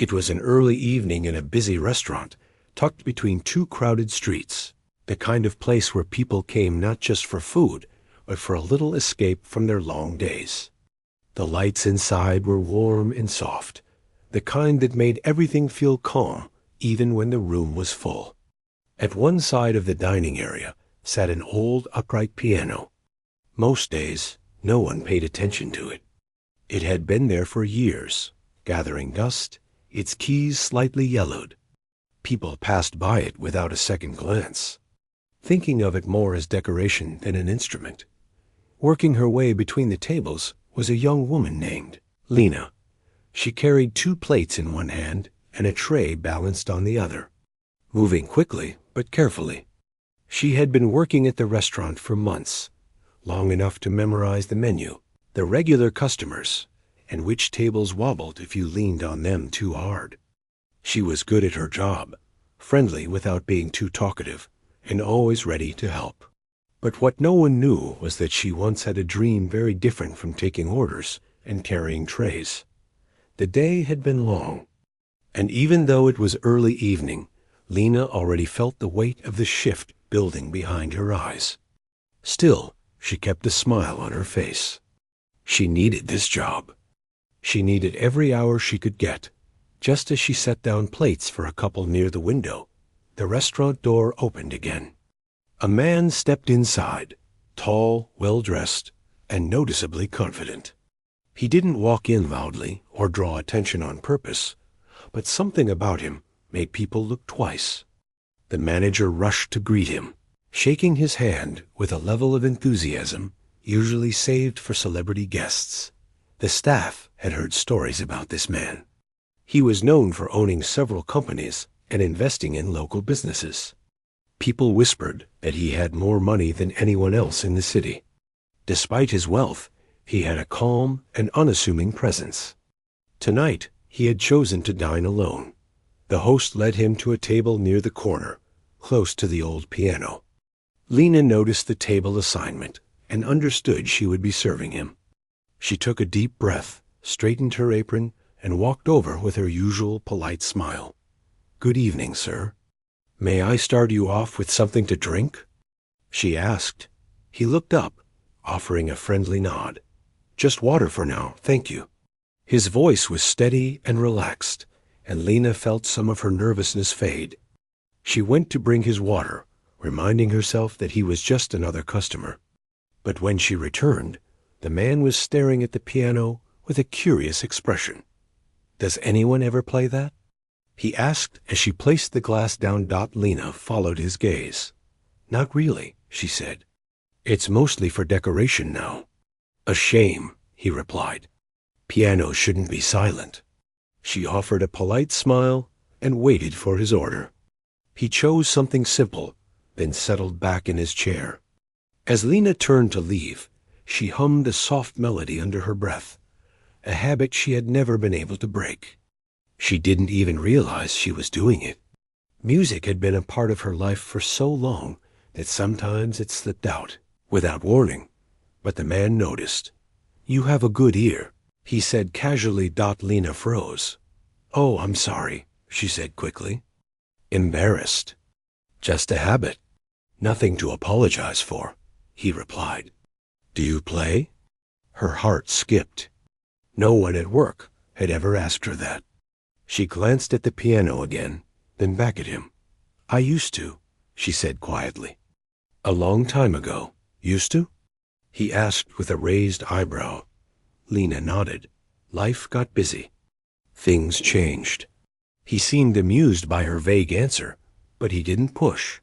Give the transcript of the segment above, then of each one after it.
It was an early evening in a busy restaurant, tucked between two crowded streets, the kind of place where people came not just for food, but for a little escape from their long days. The lights inside were warm and soft, the kind that made everything feel calm, even when the room was full. At one side of the dining area sat an old upright piano. Most days, no one paid attention to it. It had been there for years, gathering dust, its keys slightly yellowed. People passed by it without a second glance, thinking of it more as decoration than an instrument. Working her way between the tables was a young woman named Lena. She carried 2 plates in one hand and a tray balanced on the other, moving quickly but carefully. She had been working at the restaurant for months, long enough to memorize the menu, the regular customers, and which tables wobbled if you leaned on them too hard. She was good at her job, friendly without being too talkative, and always ready to help. But what no one knew was that she once had a dream very different from taking orders and carrying trays. The day had been long, and even though it was early evening, Lena already felt the weight of the shift building behind her eyes. Still, she kept a smile on her face. She needed this job. She needed every hour she could get. Just as she set down plates for a couple near the window, the restaurant door opened again. A man stepped inside, tall, well-dressed, and noticeably confident. He didn't walk in loudly or draw attention on purpose, but something about him made people look twice. The manager rushed to greet him, shaking his hand with a level of enthusiasm usually saved for celebrity guests. The staff had heard stories about this man. He was known for owning several companies and investing in local businesses. People whispered that he had more money than anyone else in the city. Despite his wealth, he had a calm and unassuming presence. Tonight, he had chosen to dine alone. The host led him to a table near the corner, close to the old piano. Lena noticed the table assignment and understood she would be serving him. She took a deep breath, straightened her apron, and walked over with her usual polite smile. "Good evening, sir. May I start you off with something to drink?" she asked. He looked up, offering a friendly nod. "Just water for now, thank you." His voice was steady and relaxed, and Lena felt some of her nervousness fade. She went to bring his water, reminding herself that he was just another customer. But when she returned, the man was staring at the piano with a curious expression. "Does anyone ever play that?" he asked as she placed the glass down. Lena followed his gaze. "Not really," she said. "It's mostly for decoration now." "A shame," he replied. "Pianos shouldn't be silent." She offered a polite smile and waited for his order. He chose something simple, then settled back in his chair. As Lena turned to leave, she hummed a soft melody under her breath, a habit she had never been able to break. She didn't even realize she was doing it. Music had been a part of her life for so long that sometimes it slipped out, without warning. But the man noticed. "You have a good ear," he said casually. Lena froze. "Oh, I'm sorry," she said quickly. Embarrassed. "Just a habit. Nothing to apologize for," he replied. "Do you play?" Her heart skipped. No one at work had ever asked her that. She glanced at the piano again, then back at him. "I used to," she said quietly. "A long time ago. Used to?" he asked with a raised eyebrow. Lena nodded. Life got busy. Things changed. He seemed amused by her vague answer, but he didn't push.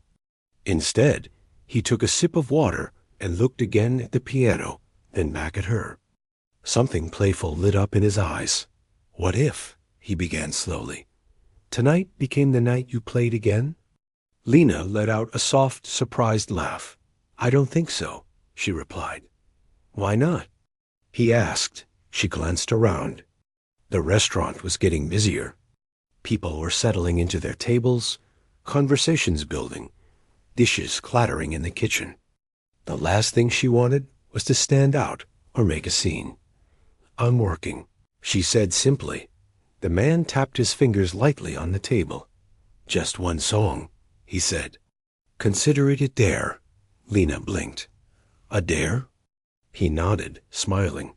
Instead, he took a sip of water and looked again at the piano, then back at her. Something playful lit up in his eyes. "What if," he began slowly, "tonight became the night you played again?" Lena let out a soft, surprised laugh. "I don't think so," she replied. "Why not?" he asked. She glanced around. The restaurant was getting busier. People were settling into their tables, conversations building, dishes clattering in the kitchen. The last thing she wanted was to stand out or make a scene. "I'm working," she said simply. The man tapped his fingers lightly on the table. "Just one song," he said. "Consider it a dare." Lena blinked. "A dare?" He nodded, smiling.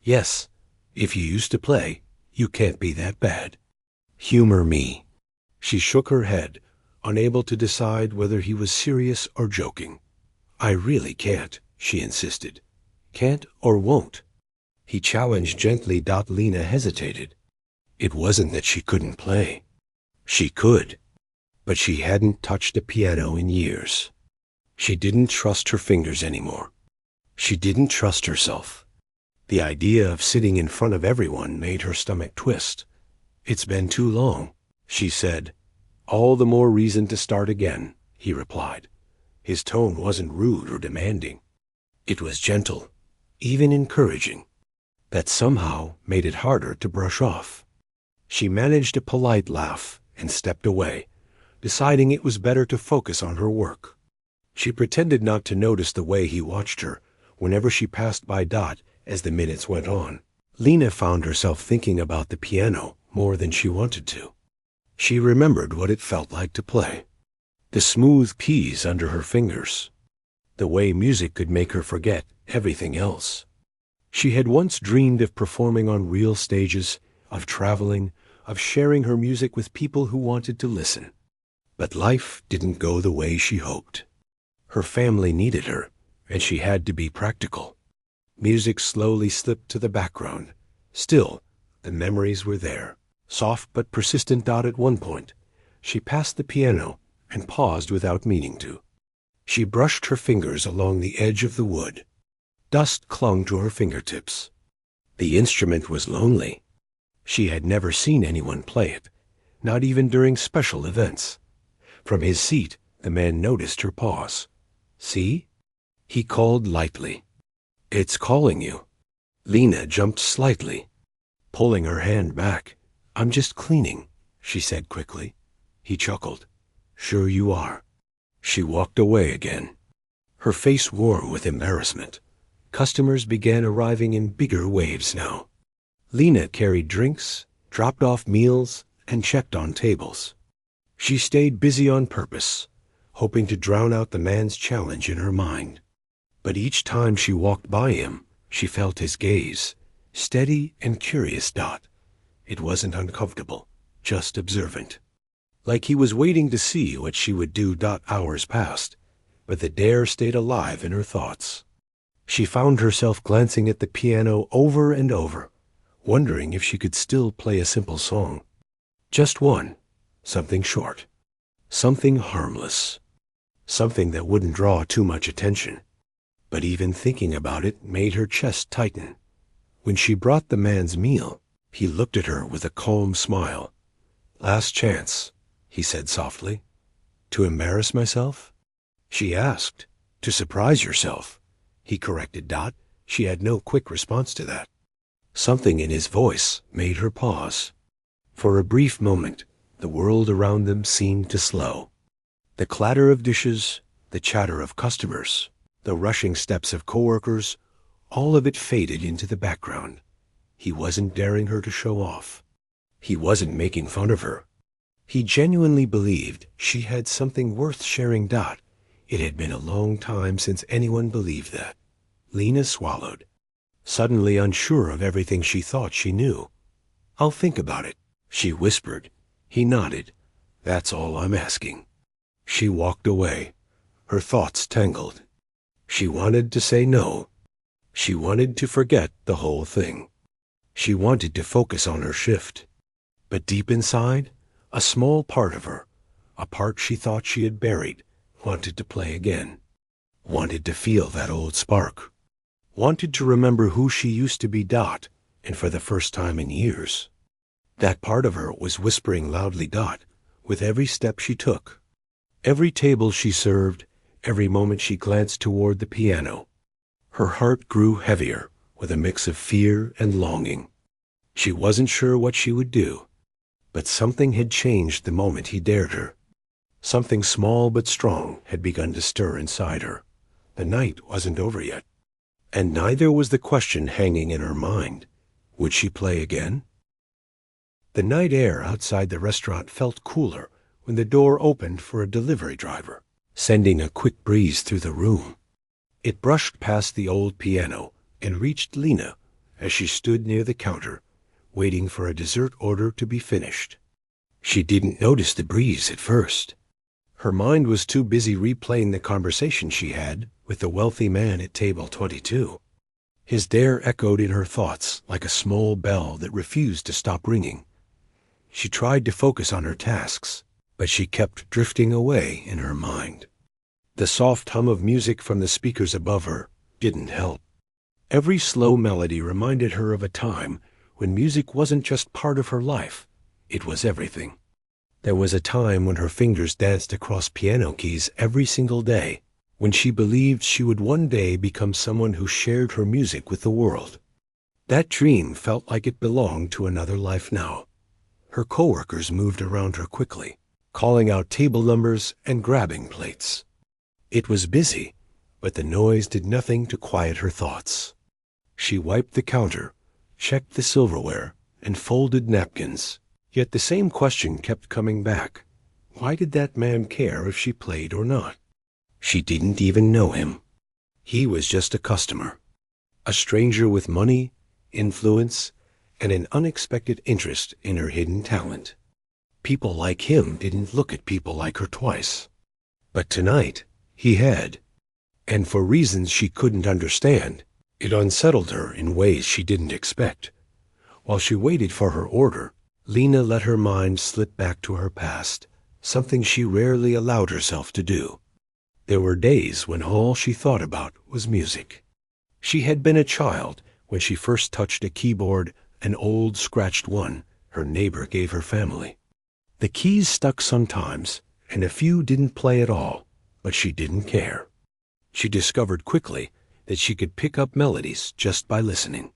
"Yes, if you used to play, you can't be that bad. Humor me." She shook her head, unable to decide whether he was serious or joking. "I really can't," she insisted. "Can't or won't." He challenged gently. Lena hesitated. It wasn't that she couldn't play. She could, but she hadn't touched a piano in years. She didn't trust her fingers anymore. She didn't trust herself. The idea of sitting in front of everyone made her stomach twist. "It's been too long," she said. "All the more reason to start again," he replied. His tone wasn't rude or demanding. It was gentle, even encouraging. That somehow made it harder to brush off. She managed a polite laugh and stepped away, deciding it was better to focus on her work. She pretended not to notice the way he watched her whenever she passed by Dot as the minutes went on. Lena found herself thinking about the piano more than she wanted to. She remembered what it felt like to play. The smooth keys under her fingers. The way music could make her forget everything else. She had once dreamed of performing on real stages, of traveling, of sharing her music with people who wanted to listen. But life didn't go the way she hoped. Her family needed her, and she had to be practical. Music slowly slipped to the background. Still, the memories were there, soft but persistent. At one point, she passed the piano and paused without meaning to. She brushed her fingers along the edge of the wood. Dust clung to her fingertips. The instrument was lonely. She had never seen anyone play it, not even during special events. From his seat, the man noticed her pause. "See?" He called lightly. "It's calling you." Lena jumped slightly, pulling her hand back. "I'm just cleaning," she said quickly. He chuckled. "Sure you are." She walked away again, her face warm with embarrassment. Customers began arriving in bigger waves now. Lena carried drinks, dropped off meals, and checked on tables. She stayed busy on purpose, hoping to drown out the man's challenge in her mind. But each time she walked by him, she felt his gaze, steady and curious. It wasn't uncomfortable, just observant. Like he was waiting to see what she would do. Hours passed, but the dare stayed alive in her thoughts. She found herself glancing at the piano over and over, wondering if she could still play a simple song. Just one, something short, something harmless, something that wouldn't draw too much attention. But even thinking about it made her chest tighten. When she brought the man's meal, he looked at her with a calm smile. "Last chance," he said softly. "To embarrass myself?" She asked. "To surprise yourself," he corrected. She had no quick response to that. Something in his voice made her pause. For a brief moment, the world around them seemed to slow. The clatter of dishes, the chatter of customers, the rushing steps of coworkers, all of it faded into the background. He wasn't daring her to show off. He wasn't making fun of her. He genuinely believed she had something worth sharing. It had been a long time since anyone believed that. Lena swallowed, suddenly unsure of everything she thought she knew. "I'll think about it," she whispered. He nodded. "That's all I'm asking." She walked away, her thoughts tangled. She wanted to say no. She wanted to forget the whole thing. She wanted to focus on her shift. But deep inside, a small part of her, a part she thought she had buried, wanted to play again. Wanted to feel that old spark. Wanted to remember who she used to be. And for the first time in years. That part of her was whispering loudly. With every step she took. Every table she served, every moment she glanced toward the piano. Her heart grew heavier with a mix of fear and longing. She wasn't sure what she would do, but something had changed the moment he dared her. Something small but strong had begun to stir inside her. The night wasn't over yet, and neither was the question hanging in her mind. Would she play again? The night air outside the restaurant felt cooler when the door opened for a delivery driver, sending a quick breeze through the room. It brushed past the old piano and reached Lena as she stood near the counter, waiting for a dessert order to be finished. She didn't notice the breeze at first. Her mind was too busy replaying the conversation she had with the wealthy man at table 22. His dare echoed in her thoughts like a small bell that refused to stop ringing. She tried to focus on her tasks, but she kept drifting away in her mind. The soft hum of music from the speakers above her didn't help. Every slow melody reminded her of a time when music wasn't just part of her life, it was everything. There was a time when her fingers danced across piano keys every single day, when she believed she would one day become someone who shared her music with the world. That dream felt like it belonged to another life now. Her coworkers moved around her quickly, calling out table numbers and grabbing plates. It was busy, but the noise did nothing to quiet her thoughts. She wiped the counter, checked the silverware, and folded napkins. Yet the same question kept coming back. Why did that man care if she played or not? She didn't even know him. He was just a customer, a stranger with money, influence, and an unexpected interest in her hidden talent. People like him didn't look at people like her twice. But tonight, he had. And for reasons she couldn't understand, it unsettled her in ways she didn't expect. While she waited for her order, Lena let her mind slip back to her past, something she rarely allowed herself to do. There were days when all she thought about was music. She had been a child when she first touched a keyboard, an old scratched one her neighbor gave her family. The keys stuck sometimes, and a few didn't play at all, but she didn't care. She discovered quickly that she could pick up melodies just by listening.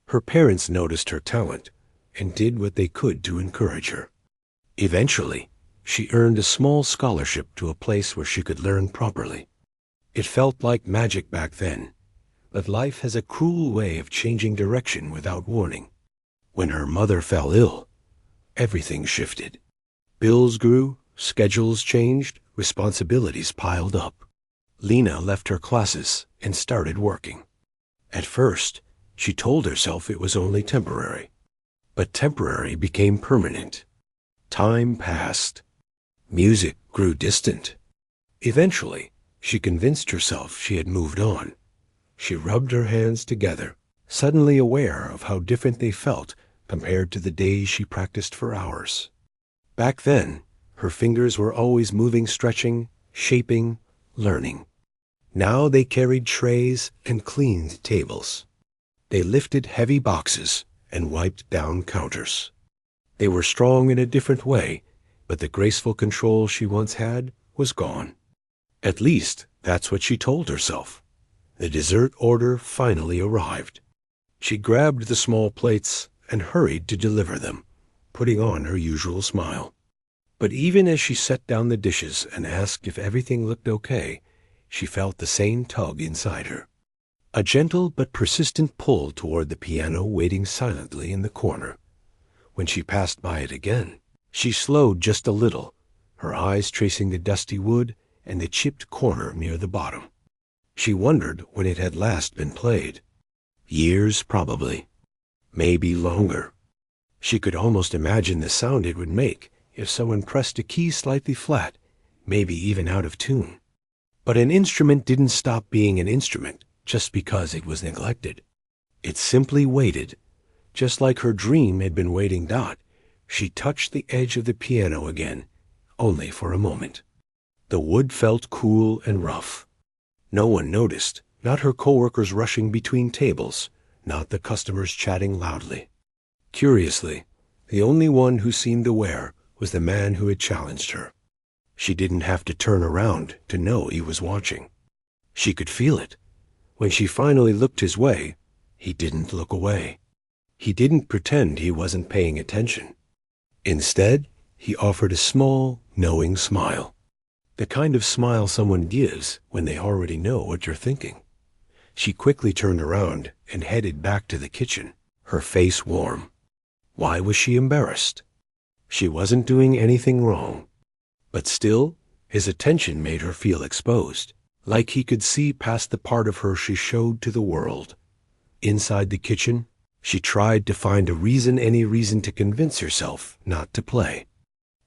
Her parents noticed her talent and did what they could to encourage her. Eventually, she earned a small scholarship to a place where she could learn properly. It felt like magic back then, but life has a cruel way of changing direction without warning. When her mother fell ill, everything shifted. Bills grew, schedules changed, responsibilities piled up. Lena left her classes and started working. At first, she told herself it was only temporary. But temporary became permanent. Time passed. Music grew distant. Eventually, she convinced herself she had moved on. She rubbed her hands together, suddenly aware of how different they felt compared to the days she practiced for hours. Back then, her fingers were always moving, stretching, shaping, learning. Now they carried trays and cleaned tables. They lifted heavy boxes and wiped down counters. They were strong in a different way, but the graceful control she once had was gone. At least, that's what she told herself. The dessert order finally arrived. She grabbed the small plates and hurried to deliver them, putting on her usual smile. But even as she set down the dishes and asked if everything looked okay, she felt the same tug inside her. A gentle but persistent pull toward the piano waiting silently in the corner. When she passed by it again, she slowed just a little, her eyes tracing the dusty wood and the chipped corner near the bottom. She wondered when it had last been played. Years, probably. Maybe longer. She could almost imagine the sound it would make if someone pressed a key slightly flat, maybe even out of tune. But an instrument didn't stop being an instrument just because it was neglected. It simply waited. Just like her dream had been waiting. She touched the edge of the piano again, only for a moment. The wood felt cool and rough. No one noticed, not her coworkers rushing between tables, not the customers chatting loudly. Curiously, the only one who seemed aware was the man who had challenged her. She didn't have to turn around to know he was watching. She could feel it. When she finally looked his way, he didn't look away. He didn't pretend he wasn't paying attention. Instead, he offered a small, knowing smile. The kind of smile someone gives when they already know what you're thinking. She quickly turned around and headed back to the kitchen, her face warm. Why was she embarrassed? She wasn't doing anything wrong. But still, his attention made her feel exposed, like he could see past the part of her she showed to the world. Inside the kitchen, she tried to find any reason to convince herself not to play.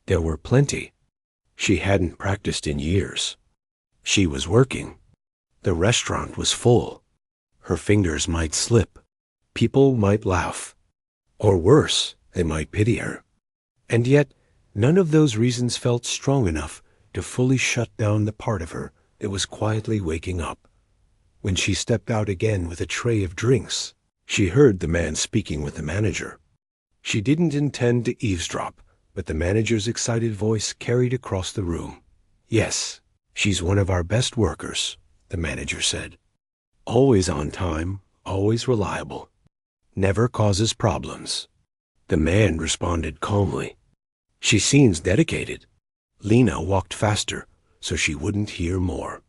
There were plenty. She hadn't practiced in years. She was working. The restaurant was full. Her fingers might slip. People might laugh. Or worse, they might pity her. And yet, none of those reasons felt strong enough to fully shut down the part of her that was quietly waking up. When she stepped out again with a tray of drinks, she heard the man speaking with the manager. She didn't intend to eavesdrop, but the manager's excited voice carried across the room. "Yes, she's one of our best workers," the manager said. "Always on time, always reliable. Never causes problems." The man responded calmly. "She seems dedicated." Lena walked faster so she wouldn't hear more.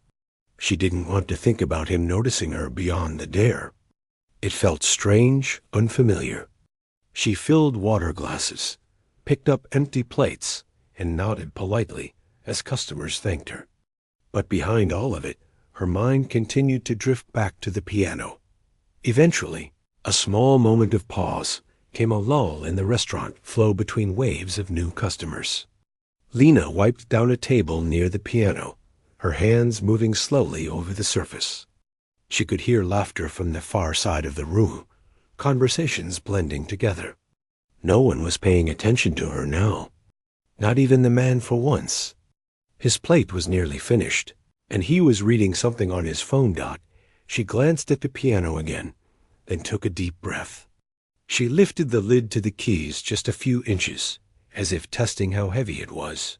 She didn't want to think about him noticing her beyond the dare. It felt strange, unfamiliar. She filled water glasses, picked up empty plates, and nodded politely as customers thanked her. But behind all of it, her mind continued to drift back to the piano. Eventually, a small moment of pause came, a lull in the restaurant flow between waves of new customers. Lena wiped down a table near the piano, her hands moving slowly over the surface. She could hear laughter from the far side of the room, conversations blending together. No one was paying attention to her now, not even the man for once. His plate was nearly finished, and he was reading something on his phone. She glanced at the piano again, then took a deep breath. She lifted the lid to the keys just a few inches, as if testing how heavy it was.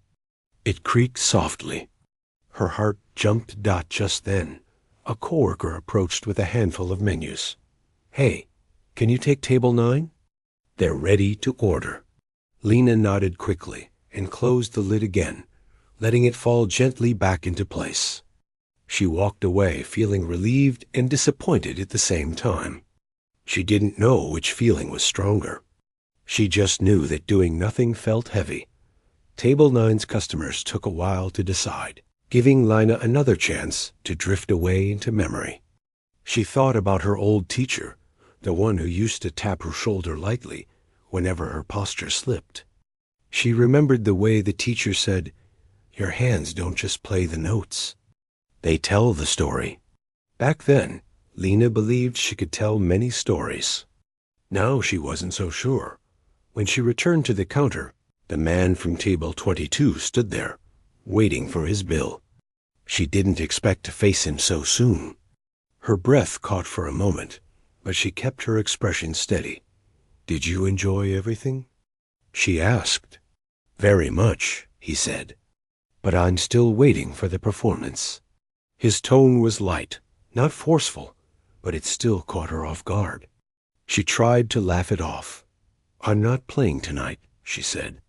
It creaked softly. Her heart jumped. Just then, a coworker approached with a handful of menus. "Hey, can you take table 9? They're ready to order." Lena nodded quickly and closed the lid again, letting it fall gently back into place. She walked away feeling relieved and disappointed at the same time. She didn't know which feeling was stronger. She just knew that doing nothing felt heavy. Table 9's customers took a while to decide, giving Lena another chance to drift away into memory. She thought about her old teacher, the one who used to tap her shoulder lightly whenever her posture slipped. She remembered the way the teacher said, "Your hands don't just play the notes. They tell the story." Back then, Lena believed she could tell many stories. Now she wasn't so sure. When she returned to the counter, the man from table 22 stood there, waiting for his bill. She didn't expect to face him so soon. Her breath caught for a moment, but she kept her expression steady. "Did you enjoy everything?" she asked. "Very much," he said. "But I'm still waiting for the performance." His tone was light, not forceful, but it still caught her off guard. She tried to laugh it off. "I'm not playing tonight," she said.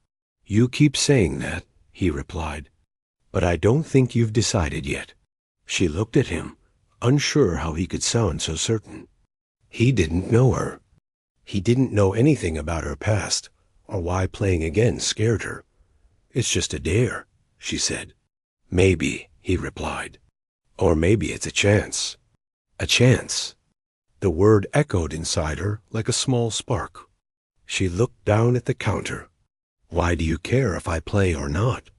"You keep saying that," he replied. "But I don't think you've decided yet." She looked at him, unsure how he could sound so certain. He didn't know her. He didn't know anything about her past, or why playing again scared her. "It's just a dare," she said. "Maybe," he replied. "Or maybe it's a chance." A chance. The word echoed inside her like a small spark. She looked down at the counter. "Why do you care if I play or not?"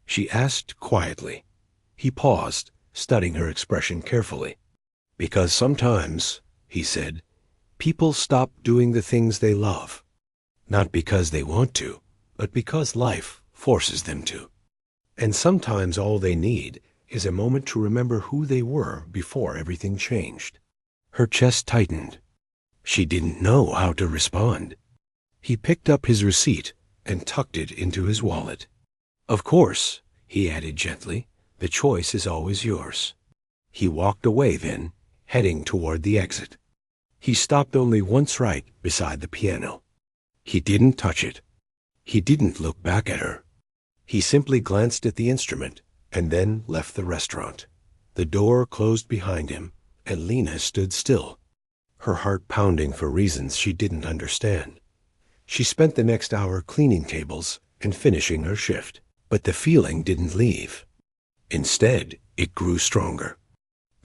she asked quietly. He paused, studying her expression carefully. "Because sometimes," he said, "people stop doing the things they love. Not because they want to, but because life forces them to. And sometimes all they need is a moment to remember who they were before everything changed." Her chest tightened. She didn't know how to respond. He picked up his receipt and tucked it into his wallet. "Of course," he added gently, "the choice is always yours." He walked away then, heading toward the exit. He stopped only once right beside the piano. He didn't touch it. He didn't look back at her. He simply glanced at the instrument and then left the restaurant. The door closed behind him, and Lena stood still, her heart pounding for reasons she didn't understand. She spent the next hour cleaning tables and finishing her shift, but the feeling didn't leave. Instead, it grew stronger.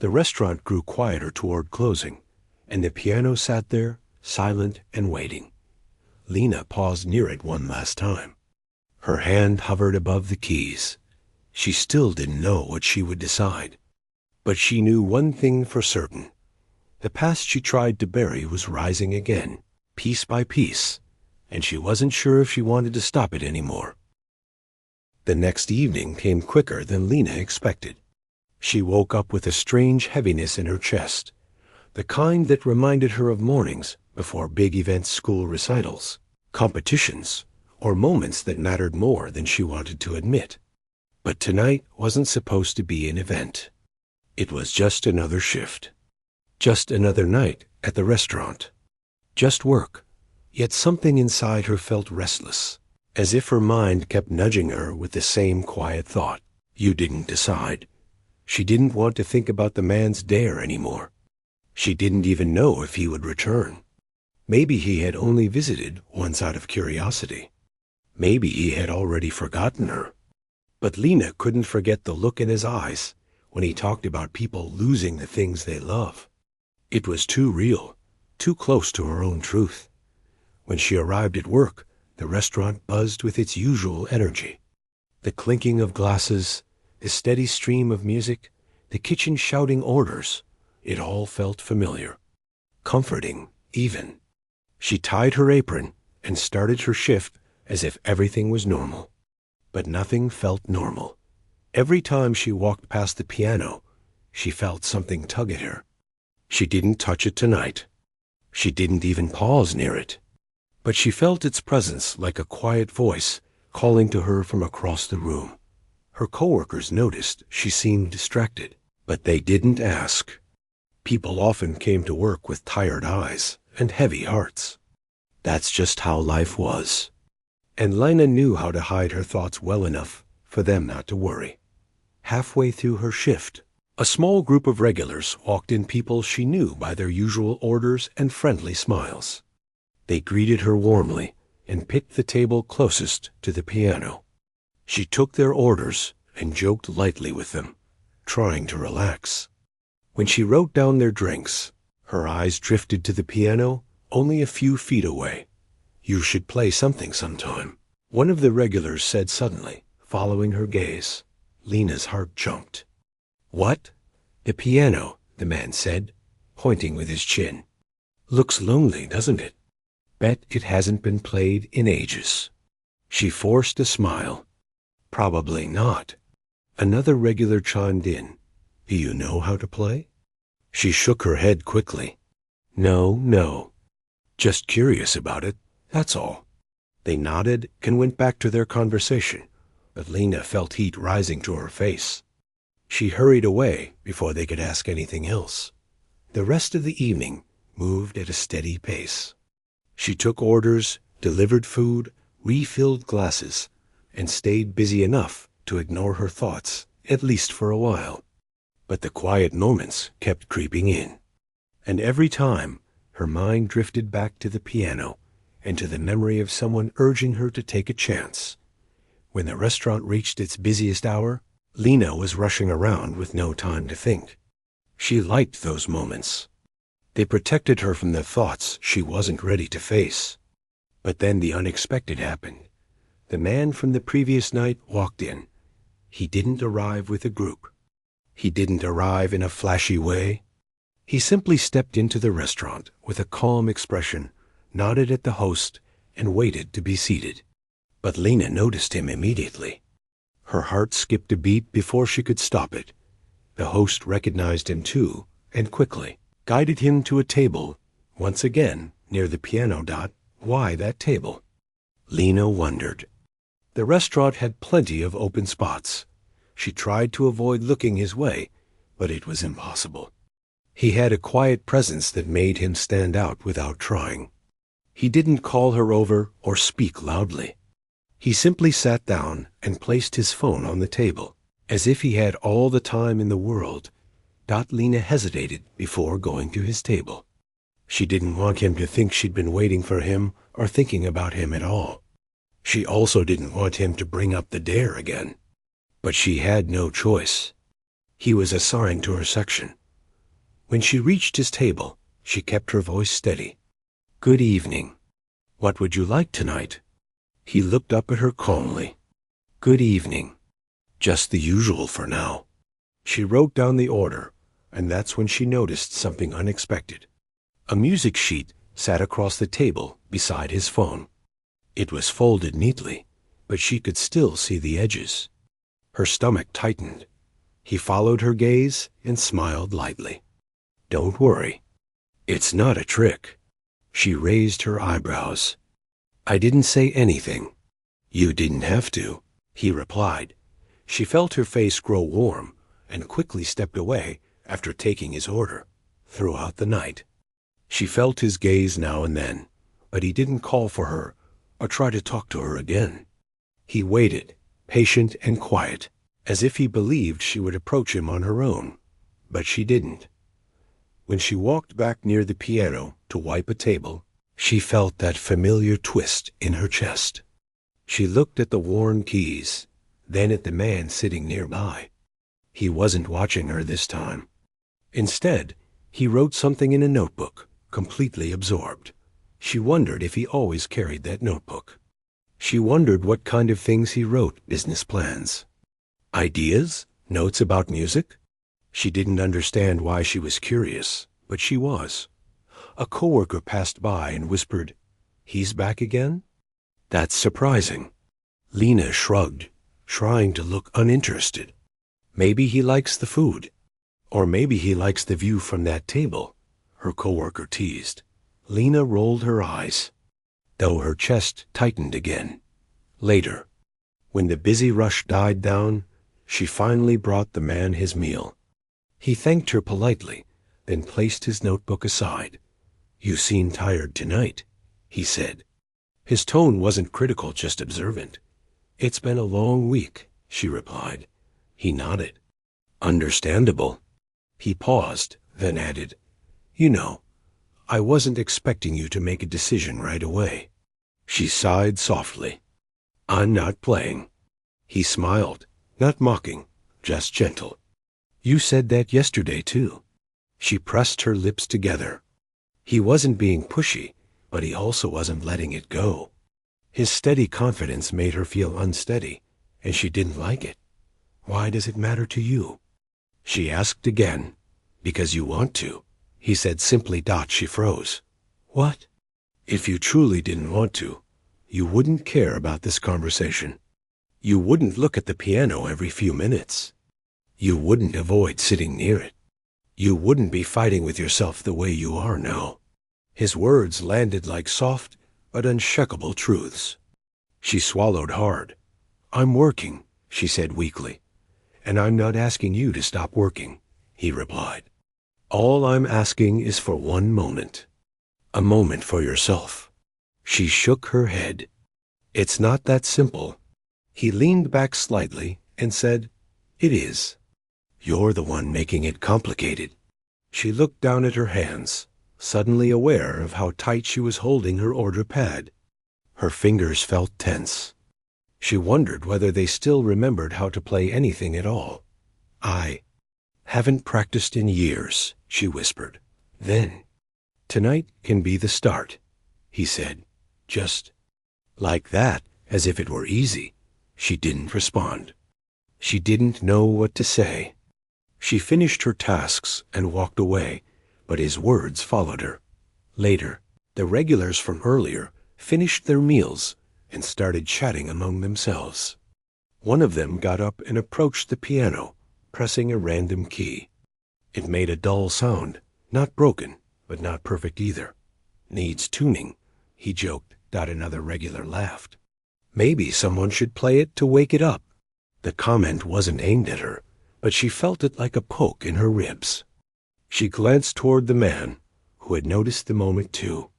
The restaurant grew quieter toward closing, and the piano sat there, silent and waiting. Lena paused near it one last time. Her hand hovered above the keys. She still didn't know what she would decide. But she knew one thing for certain. The past she tried to bury was rising again, piece by piece, and she wasn't sure if she wanted to stop it anymore. The next evening came quicker than Lena expected. She woke up with a strange heaviness in her chest, the kind that reminded her of mornings before big events, school recitals, competitions, or moments that mattered more than she wanted to admit. But tonight wasn't supposed to be an event. It was just another shift. Just another night at the restaurant. Just work. Yet something inside her felt restless, as if her mind kept nudging her with the same quiet thought. You didn't decide. She didn't want to think about the man's dare anymore. She didn't even know if he would return. Maybe he had only visited once out of curiosity. Maybe he had already forgotten her. But Lena couldn't forget the look in his eyes when he talked about people losing the things they love. It was too real, too close to her own truth. When she arrived at work, the restaurant buzzed with its usual energy. The clinking of glasses, the steady stream of music, the kitchen shouting orders, it all felt familiar. Comforting, even. She tied her apron and started her shift as if everything was normal. But nothing felt normal. Every time she walked past the piano, she felt something tug at her. She didn't touch it tonight. She didn't even pause near it. But she felt its presence like a quiet voice calling to her from across the room. Her coworkers noticed she seemed distracted, but they didn't ask. People often came to work with tired eyes and heavy hearts. That's just how life was. And Lena knew how to hide her thoughts well enough for them not to worry. Halfway through her shift, a small group of regulars walked in, people she knew by their usual orders and friendly smiles. They greeted her warmly and picked the table closest to the piano. She took their orders and joked lightly with them, trying to relax. When she wrote down their drinks, her eyes drifted to the piano only a few feet away. You should play something sometime, one of the regulars said suddenly, following her gaze. Lena's heart jumped. What? The piano, the man said, pointing with his chin. Looks lonely, doesn't it? Bet it hasn't been played in ages. She forced a smile. Probably not. Another regular chimed in. Do you know how to play? She shook her head quickly. No. Just curious about it, that's all. They nodded and went back to their conversation, but Lena felt heat rising to her face. She hurried away before they could ask anything else. The rest of the evening moved at a steady pace. She took orders, delivered food, refilled glasses, and stayed busy enough to ignore her thoughts, at least for a while. But the quiet moments kept creeping in. And every time, her mind drifted back to the piano and to the memory of someone urging her to take a chance. When the restaurant reached its busiest hour, Lena was rushing around with no time to think. She liked those moments. They protected her from the thoughts she wasn't ready to face. But then the unexpected happened. The man from the previous night walked in. He didn't arrive with a group. He didn't arrive in a flashy way. He simply stepped into the restaurant with a calm expression, nodded at the host, and waited to be seated. But Lena noticed him immediately. Her heart skipped a beat before she could stop it. The host recognized him too, and quickly guided him to a table, once again near the piano. Why that table? Lena wondered. The restaurant had plenty of open spots. She tried to avoid looking his way, but it was impossible. He had a quiet presence that made him stand out without trying. He didn't call her over or speak loudly. He simply sat down and placed his phone on the table, as if he had all the time in the world. Lena hesitated before going to his table. She didn't want him to think she'd been waiting for him or thinking about him at all. She also didn't want him to bring up the dare again. But she had no choice. He was assigned to her section. When she reached his table, she kept her voice steady. "Good evening. What would you like tonight?" He looked up at her calmly. "Good evening. Just the usual for now." She wrote down the order, and that's when she noticed something unexpected. A music sheet sat across the table beside his phone. It was folded neatly, but she could still see the edges. Her stomach tightened. He followed her gaze and smiled lightly. "Don't worry. It's not a trick." She raised her eyebrows. "I didn't say anything." "You didn't have to," he replied. She felt her face grow warm and quickly stepped away after taking his order. Throughout the night, she felt his gaze now and then, but he didn't call for her or try to talk to her again. He waited, patient and quiet, as if he believed she would approach him on her own, but she didn't. When she walked back near the piano to wipe a table, she felt that familiar twist in her chest. She looked at the worn keys, then at the man sitting nearby. He wasn't watching her this time. Instead, he wrote something in a notebook, completely absorbed. She wondered if he always carried that notebook. She wondered what kind of things he wrote, business plans. Ideas? Notes about music? She didn't understand why she was curious, but she was. A coworker passed by and whispered, "He's back again?" "That's surprising." Lena shrugged, trying to look uninterested. "Maybe he likes the food. Or maybe he likes the view from that table," her coworker teased. Lena rolled her eyes, though her chest tightened again. Later, when the busy rush died down, she finally brought the man his meal. He thanked her politely, then placed his notebook aside. "You seem tired tonight," he said. His tone wasn't critical, just observant. "It's been a long week," she replied. He nodded. "Understandable." He paused, then added, "You know, I wasn't expecting you to make a decision right away." She sighed softly. "I'm not playing." He smiled, not mocking, just gentle. "You said that yesterday, too." She pressed her lips together. He wasn't being pushy, but he also wasn't letting it go. His steady confidence made her feel unsteady, and she didn't like it. "Why does it matter to you?" She asked again. "Because you want to," he said simply. She froze. "What?" "If you truly didn't want to, you wouldn't care about this conversation. You wouldn't look at the piano every few minutes. You wouldn't avoid sitting near it. You wouldn't be fighting with yourself the way you are now." His words landed like soft but unshakable truths. She swallowed hard. "I'm working," she said weakly. "And I'm not asking you to stop working," he replied. "All I'm asking is for one moment. A moment for yourself." She shook her head. "It's not that simple." He leaned back slightly and said, "It is. You're the one making it complicated." She looked down at her hands, suddenly aware of how tight she was holding her order pad. Her fingers felt tense. She wondered whether they still remembered how to play anything at all. "I haven't practiced in years," she whispered. Then, "Tonight can be the start," he said. Just like that, as if it were easy. She didn't respond. She didn't know what to say. She finished her tasks and walked away, but his words followed her. Later, the regulars from earlier finished their meals and started chatting among themselves. One of them got up and approached the piano, pressing a random key. It made a dull sound, not broken, but not perfect either. "Needs tuning," he joked. Another regular laughed. "Maybe someone should play it to wake it up." The comment wasn't aimed at her, but she felt it like a poke in her ribs. She glanced toward the man, who had noticed the moment too.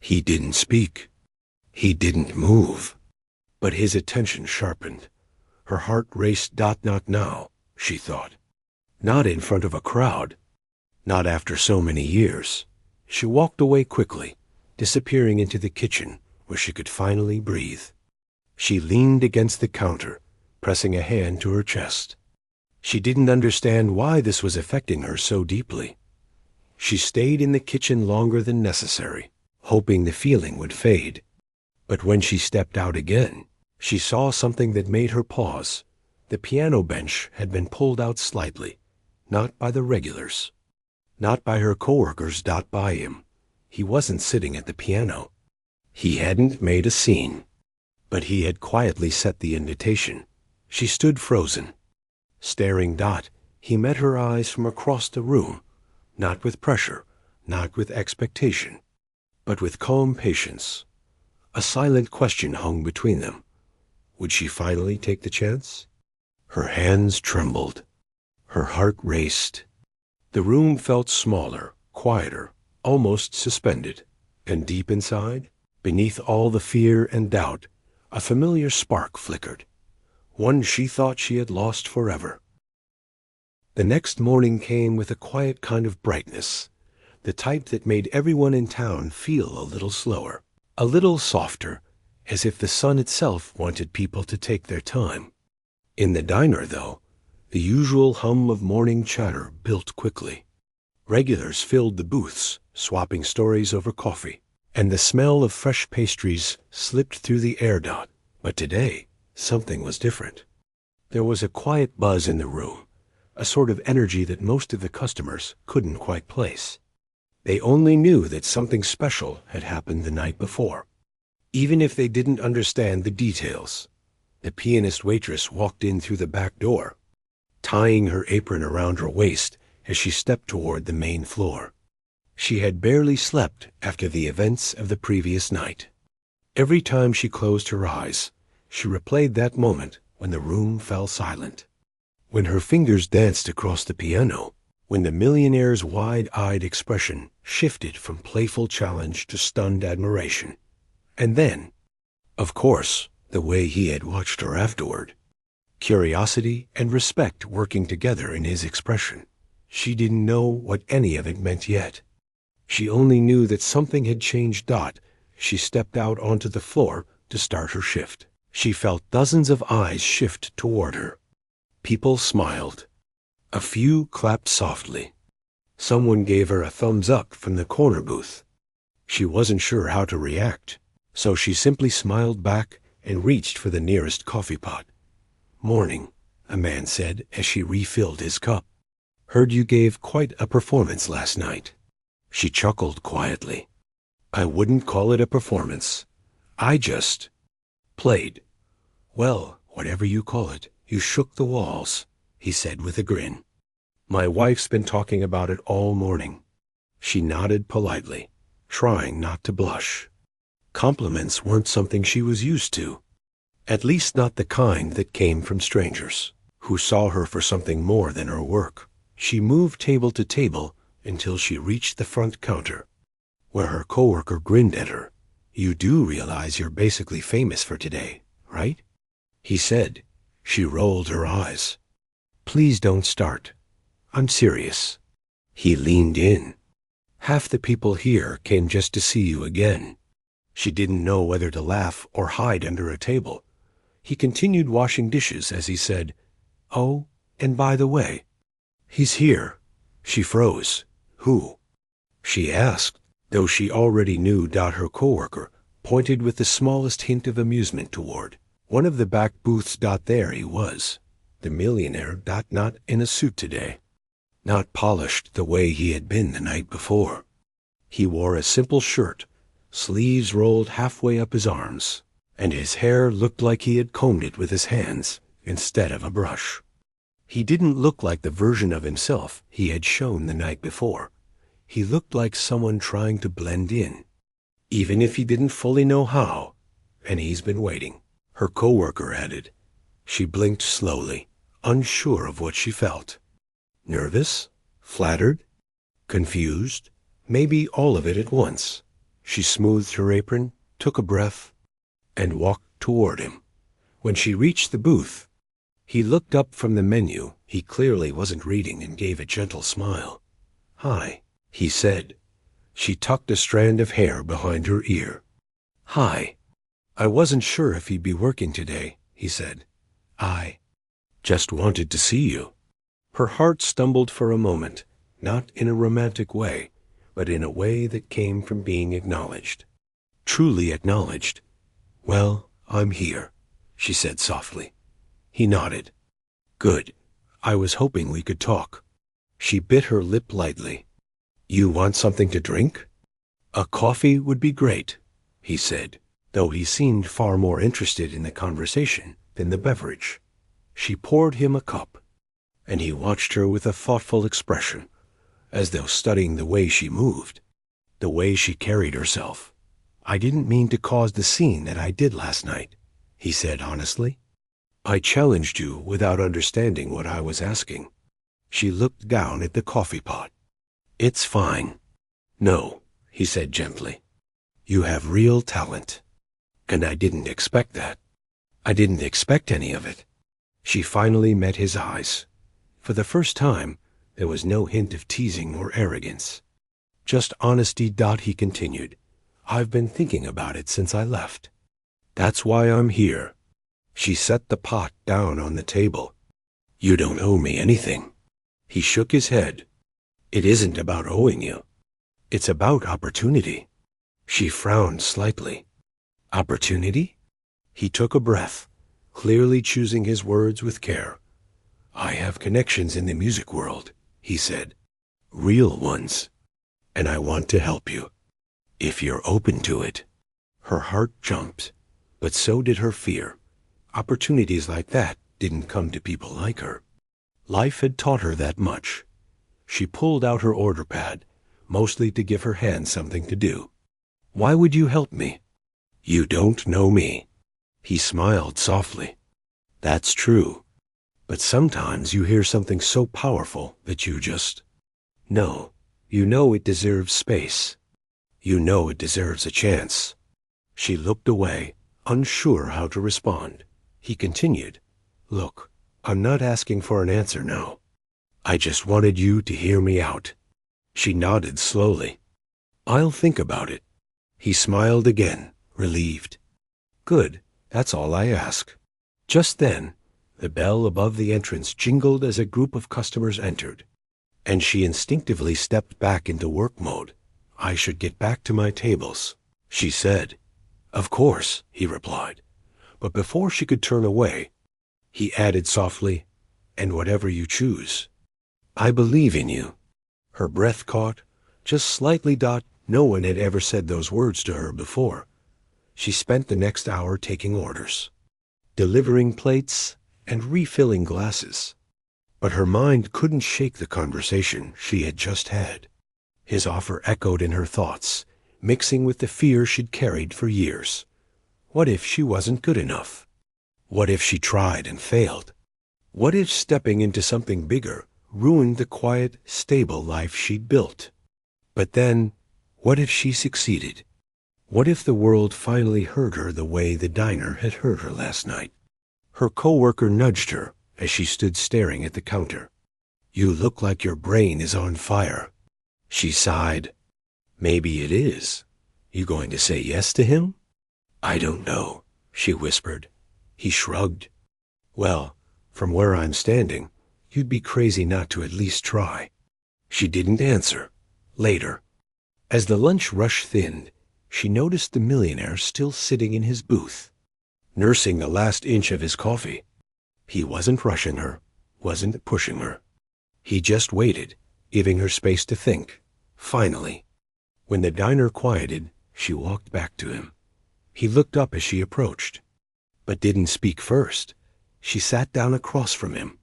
He didn't speak. He didn't move. But his attention sharpened. Her heart raced. Not now, she thought. Not in front of a crowd. Not after so many years. She walked away quickly, disappearing into the kitchen, where she could finally breathe. She leaned against the counter, pressing a hand to her chest. She didn't understand why this was affecting her so deeply. She stayed in the kitchen longer than necessary, hoping the feeling would fade. But when she stepped out again, she saw something that made her pause. The piano bench had been pulled out slightly, not by the regulars, not by her coworkers, not by him. He wasn't sitting at the piano. He hadn't made a scene, but he had quietly set the invitation. She stood frozen, staring. He met her eyes from across the room, not with pressure, not with expectation, but with calm patience. A silent question hung between them. Would she finally take the chance? Her hands trembled. Her heart raced. The room felt smaller, quieter, almost suspended. And deep inside, beneath all the fear and doubt, a familiar spark flickered, one she thought she had lost forever. The next morning came with a quiet kind of brightness, the type that made everyone in town feel a little slower, a little softer, as if the sun itself wanted people to take their time. In the diner, though, the usual hum of morning chatter built quickly. Regulars filled the booths, swapping stories over coffee, and the smell of fresh pastries slipped through the air. But today, something was different. There was a quiet buzz in the room, a sort of energy that most of the customers couldn't quite place. They only knew that something special had happened the night before, even if they didn't understand the details. The pianist waitress walked in through the back door, tying her apron around her waist as she stepped toward the main floor. She had barely slept after the events of the previous night. Every time she closed her eyes, she replayed that moment when the room fell silent, when her fingers danced across the piano, when the millionaire's wide-eyed expression shifted from playful challenge to stunned admiration. And then, of course, the way he had watched her afterward, curiosity and respect working together in his expression. She didn't know what any of it meant yet. She only knew that something had changed. She stepped out onto the floor to start her shift. She felt dozens of eyes shift toward her. People smiled. A few clapped softly. Someone gave her a thumbs up from the corner booth. She wasn't sure how to react, so she simply smiled back and reached for the nearest coffee pot. "Morning," a man said as she refilled his cup. "Heard you gave quite a performance last night." She chuckled quietly. "I wouldn't call it a performance. I just played." "Well, whatever you call it, you shook the walls," he said with a grin. "My wife's been talking about it all morning." She nodded politely, trying not to blush. Compliments weren't something she was used to, at least not the kind that came from strangers, who saw her for something more than her work. She moved table to table until she reached the front counter, where her coworker grinned at her. "You do realize you're basically famous for today, right?" he said. She rolled her eyes. "Please don't start. I'm serious." He leaned in. "Half the people here came just to see you again." She didn't know whether to laugh or hide under a table. He continued washing dishes as he said, "Oh, and by the way, he's here." She froze. "Who?" she asked, though she already knew. Her coworker pointed with the smallest hint of amusement toward one of the back booths. There he was, the millionaire. Not in a suit today, not polished the way he had been the night before. He wore a simple shirt, sleeves rolled halfway up his arms, and his hair looked like he had combed it with his hands instead of a brush. He didn't look like the version of himself he had shown the night before. He looked like someone trying to blend in, even if he didn't fully know how. "And he's been waiting," her coworker added. She blinked slowly, unsure of what she felt. Nervous? Flattered? Confused? Maybe all of it at once. She smoothed her apron, took a breath, and walked toward him. When she reached the booth, he looked up from the menu. He clearly wasn't reading and gave a gentle smile. "Hi," he said. She tucked a strand of hair behind her ear. "Hi," I wasn't sure if he'd be working today, he said. I just wanted to see you. Her heart stumbled for a moment, not in a romantic way, but in a way that came from being acknowledged. Truly acknowledged. Well, I'm here, she said softly. He nodded. Good. I was hoping we could talk. She bit her lip lightly. You want something to drink? A coffee would be great, he said, though he seemed far more interested in the conversation than the beverage. She poured him a cup, and he watched her with a thoughtful expression, as though studying the way she moved, the way she carried herself. I didn't mean to cause the scene that I did last night, he said honestly. I challenged you without understanding what I was asking. She looked down at the coffee pot. It's fine. No, he said gently. You have real talent. And I didn't expect that. I didn't expect any of it. She finally met his eyes. For the first time, there was no hint of teasing or arrogance. Just honesty. He continued. I've been thinking about it since I left. That's why I'm here. She set the pot down on the table. You don't owe me anything. He shook his head. It isn't about owing you. It's about opportunity. She frowned slightly. Opportunity? He took a breath, clearly choosing his words with care. I have connections in the music world, he said. Real ones. And I want to help you. If you're open to it. Her heart jumped, but so did her fear. Opportunities like that didn't come to people like her. Life had taught her that much. She pulled out her order pad, mostly to give her hand something to do. Why would you help me? You don't know me. He smiled softly. That's true. But sometimes you hear something so powerful that you just know. You know it deserves space. You know it deserves a chance. She looked away, unsure how to respond. He continued, Look, I'm not asking for an answer now. I just wanted you to hear me out. She nodded slowly. I'll think about it. He smiled again, relieved. Good, that's all I ask. Just then, the bell above the entrance jingled as a group of customers entered, and she instinctively stepped back into work mode. I should get back to my tables, she said. Of course, he replied. But before she could turn away, he added softly, and whatever you choose. I believe in you. Her breath caught, just slightly. No one had ever said those words to her before. She spent the next hour taking orders, delivering plates, and refilling glasses. But her mind couldn't shake the conversation she had just had. His offer echoed in her thoughts, mixing with the fear she'd carried for years. What if she wasn't good enough? What if she tried and failed? What if stepping into something bigger ruined the quiet, stable life she'd built? But then, what if she succeeded? What if the world finally heard her the way the diner had heard her last night? Her coworker nudged her as she stood staring at the counter. You look like your brain is on fire. She sighed. Maybe it is. You going to say yes to him? I don't know, she whispered. He shrugged. Well, from where I'm standing, you'd be crazy not to at least try. She didn't answer. Later, as the lunch rush thinned, she noticed the millionaire still sitting in his booth, nursing the last inch of his coffee. He wasn't rushing her, wasn't pushing her. He just waited, giving her space to think. Finally, when the diner quieted, she walked back to him. He looked up as she approached, but didn't speak first. She sat down across from him.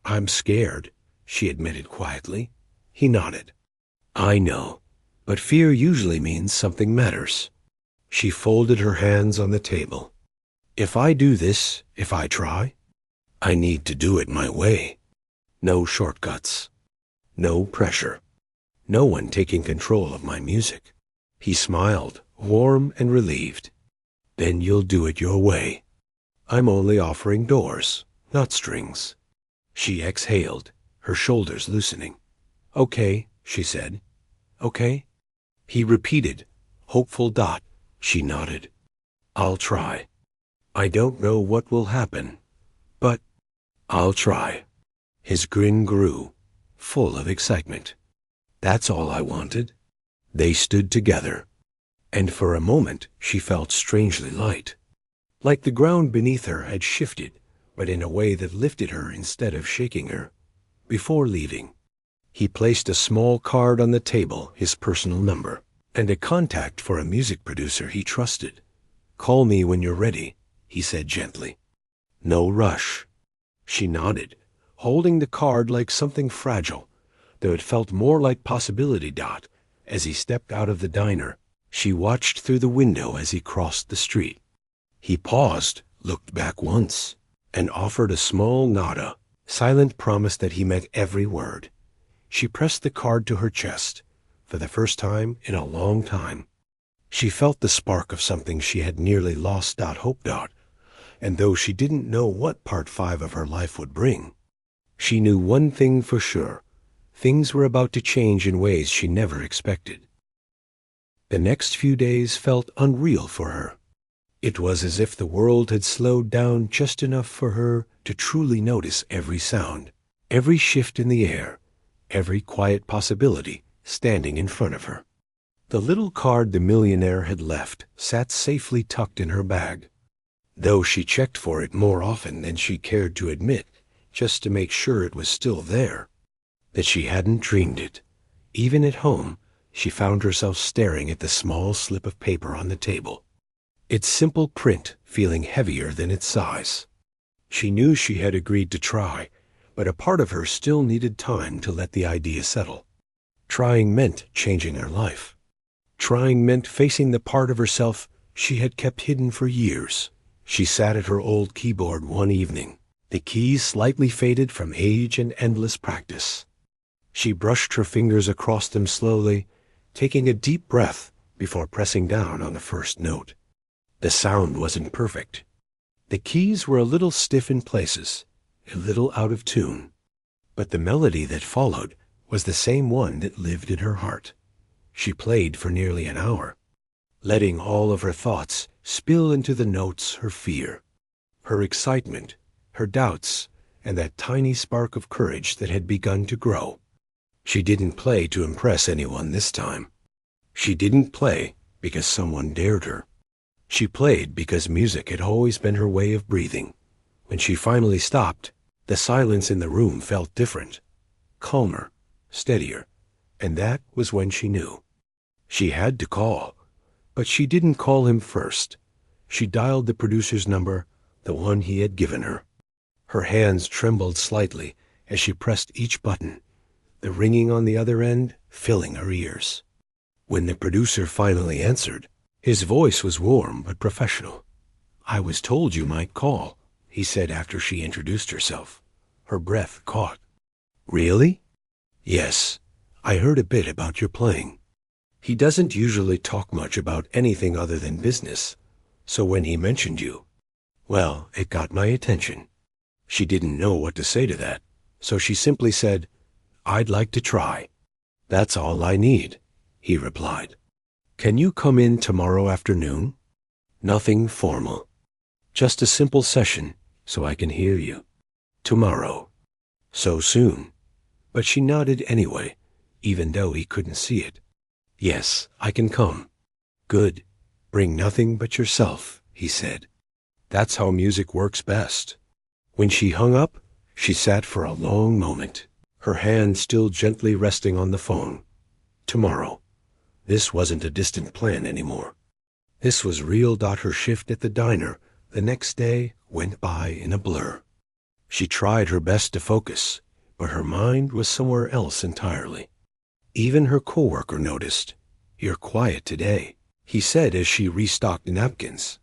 I'm scared, she admitted quietly. He nodded. I know, but fear usually means something matters. She folded her hands on the table. If I do this, if I try, I need to do it my way. No shortcuts. No pressure. No one taking control of my music. He smiled, warm and relieved. Then you'll do it your way. I'm only offering doors, not strings. She exhaled, her shoulders loosening. Okay, she said. Okay? He repeated, hopeful. She nodded. I'll try. I don't know what will happen, but I'll try." His grin grew, full of excitement. That's all I wanted. They stood together, and for a moment she felt strangely light, like the ground beneath her had shifted, but in a way that lifted her instead of shaking her. Before leaving, he placed a small card on the table, his personal number, and a contact for a music producer he trusted. "Call me when you're ready," he said gently. "No rush." She nodded, holding the card like something fragile, though it felt more like possibility. As he stepped out of the diner, she watched through the window as he crossed the street. He paused, looked back once, and offered a small nod, a silent promise that he meant every word. She pressed the card to her chest, for the first time in a long time. She felt the spark of something she had nearly lost. Hope. And though she didn't know what part 5 of her life would bring, she knew one thing for sure. Things were about to change in ways she never expected. The next few days felt unreal for her. It was as if the world had slowed down just enough for her to truly notice every sound, every shift in the air, every quiet possibility standing in front of her. The little card the millionaire had left sat safely tucked in her bag, though she checked for it more often than she cared to admit, just to make sure it was still there, that she hadn't dreamed it. Even at home, she found herself staring at the small slip of paper on the table, its simple print feeling heavier than its size. She knew she had agreed to try, but a part of her still needed time to let the idea settle. Trying meant changing her life. Trying meant facing the part of herself she had kept hidden for years. She sat at her old keyboard one evening, the keys slightly faded from age and endless practice. She brushed her fingers across them slowly, taking a deep breath before pressing down on the first note. The sound wasn't perfect. The keys were a little stiff in places, a little out of tune, but the melody that followed was the same one that lived in her heart. She played for nearly an hour, letting all of her thoughts spill into the notes, her fear, her excitement, her doubts, and that tiny spark of courage that had begun to grow. She didn't play to impress anyone this time. She didn't play because someone dared her. She played because music had always been her way of breathing. When she finally stopped, the silence in the room felt different, calmer, steadier, and that was when she knew. She had to call, but she didn't call him first. She dialed the producer's number, the one he had given her. Her hands trembled slightly as she pressed each button, the ringing on the other end filling her ears. When the producer finally answered, his voice was warm but professional. "I was told you might call," he said after she introduced herself. Her breath caught. "Really?" "Yes, I heard a bit about your playing." He doesn't usually talk much about anything other than business, so when he mentioned you, well, it got my attention. She didn't know what to say to that, so she simply said, "I'd like to try." "That's all I need," he replied. "Can you come in tomorrow afternoon?" "Nothing formal. Just a simple session so I can hear you." "Tomorrow." "So soon?" But she nodded anyway, even though he couldn't see it. "Yes, I can come." "Good. Bring nothing but yourself," he said. That's how music works best. When she hung up, she sat for a long moment, her hand still gently resting on the phone. Tomorrow. This wasn't a distant plan anymore. This was real. Her shift at the diner the next day went by in a blur. She tried her best to focus, but her mind was somewhere else entirely. Even her coworker noticed. "You're quiet today," he said as she restocked napkins.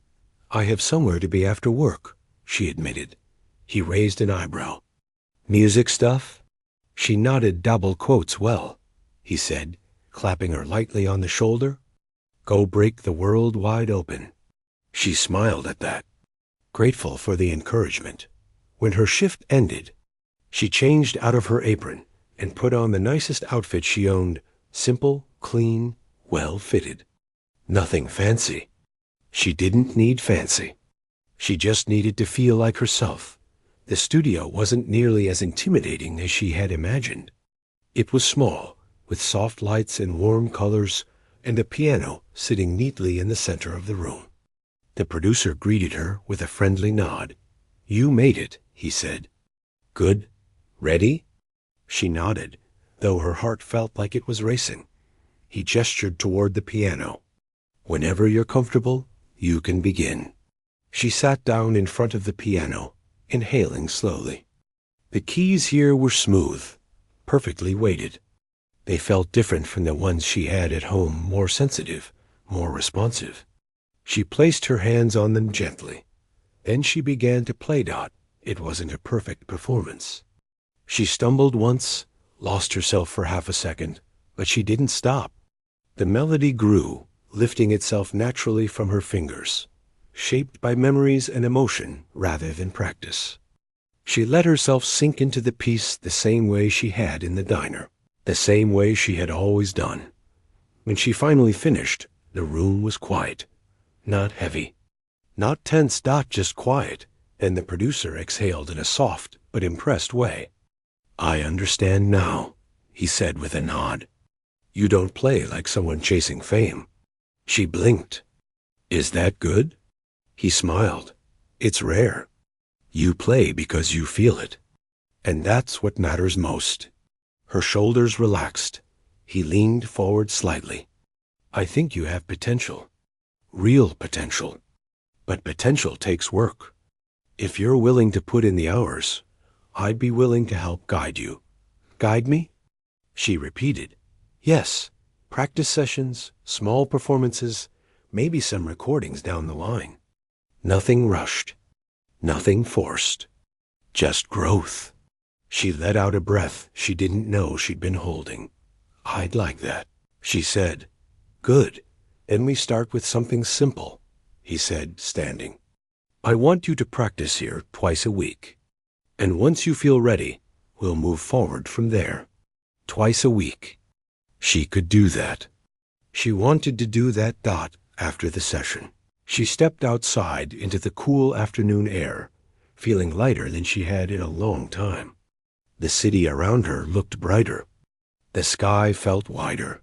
"I have somewhere to be after work," she admitted. He raised an eyebrow. "Music stuff?" She nodded. "Double quotes well," he said, clapping her lightly on the shoulder. "Go break the world wide open." She smiled at that, grateful for the encouragement. When her shift ended, she changed out of her apron and put on the nicest outfit she owned, simple, clean, well-fitted. Nothing fancy. She didn't need fancy. She just needed to feel like herself. The studio wasn't nearly as intimidating as she had imagined. It was small, with soft lights and warm colors, and a piano sitting neatly in the center of the room. The producer greeted her with a friendly nod. "You made it," he said. "Good. Ready?" She nodded, though her heart felt like it was racing. He gestured toward the piano. "Whenever you're comfortable, you can begin." She sat down in front of the piano, inhaling slowly. The keys here were smooth, perfectly weighted. They felt different from the ones she had at home, more sensitive, more responsive. She placed her hands on them gently. Then she began to play. It wasn't a perfect performance. She stumbled once, lost herself for half a second, but she didn't stop. The melody grew, lifting itself naturally from her fingers, shaped by memories and emotion rather than practice. She let herself sink into the piece the same way she had in the diner, the same way she had always done. When she finally finished, the room was quiet, not heavy, not tense. Just quiet, and the producer exhaled in a soft but impressed way. "I understand now," he said with a nod. "You don't play like someone chasing fame." She blinked. "Is that good?" He smiled. "It's rare. You play because you feel it. And that's what matters most." Her shoulders relaxed. He leaned forward slightly. "I think you have potential. Real potential. But potential takes work. If you're willing to put in the hours, I'd be willing to help guide you." "Guide me?" She repeated. "Yes. Practice sessions, small performances, maybe some recordings down the line. Nothing rushed. Nothing forced. Just growth." She let out a breath she didn't know she'd been holding. "I'd like that," she said. "Good. Then we start with something simple," he said, standing. "I want you to practice here twice a week. And once you feel ready, we'll move forward from there. Twice a week." She could do that. She wanted to do that. After the session, she stepped outside into the cool afternoon air, feeling lighter than she had in a long time. The city around her looked brighter. The sky felt wider.